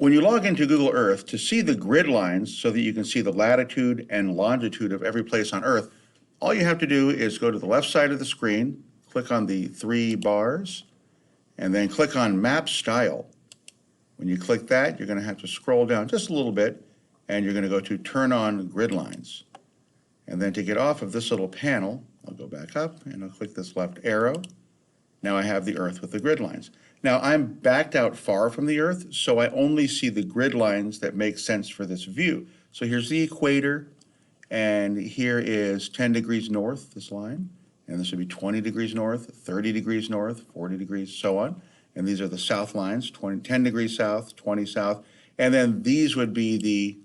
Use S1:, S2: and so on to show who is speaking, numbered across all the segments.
S1: When you log into Google Earth, to see the grid lines so that you can see the latitude and longitude of every place on Earth, all you have to do is go to the left side of the screen, click on the three bars, and then click on Map Style. When you click that, you're going to have to scroll down just a little bit, and you're going to go to Turn on Grid Lines. And then to get off of this little panel, I'll go back up and I'll click this left arrow. Now I have the Earth with the grid lines. Now I'm backed out far from the Earth, so I only see the grid lines that make sense for this view. So here's the equator, and here is 10 degrees north, this line, and this would be 20 degrees north, 30 degrees north, 40 degrees, so on. And these are the south lines, 10 degrees south, 20 south, and then these would be the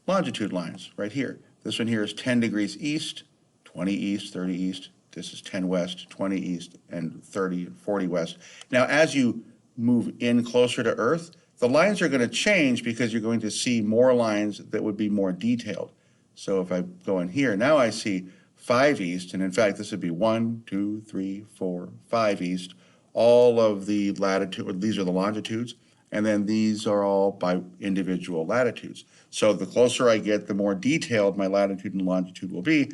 S1: longitude lines right here. This one here is 10 degrees east, 20 east, 30 east. This is 10 west, 20 east, and 30, 40 west. Now, as you move in closer to Earth, the lines are going to change because you're going to see more lines that would be more detailed. So if I go in here, now I see 5 east, and in fact, this would be 1, 2, 3, 4, 5 east. All of the latitude, these are the longitudes, and then these are all by individual latitudes. So the closer I get, the more detailed my latitude and longitude will be.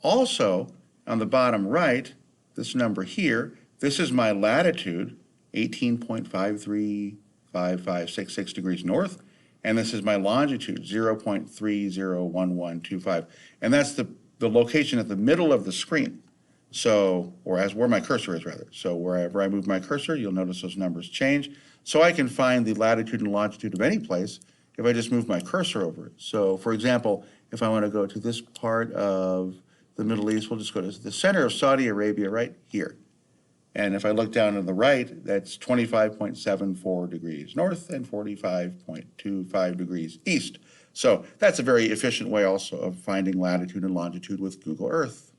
S1: Also, on the bottom right, this number here, this is my latitude, 18.535566 degrees north, and this is my longitude, 0.301125. And that's the location at the middle of the screen. So, or as where my cursor is rather. So wherever I move my cursor, you'll notice those numbers change. So I can find the latitude and longitude of any place if I just move my cursor over it. So for example, if I want to go to this part of the Middle East, we'll just go to the center of Saudi Arabia right here. And if I look down to the right, that's 25.74 degrees north and 45.25 degrees east. So that's a very efficient way also of finding latitude and longitude with Google Earth.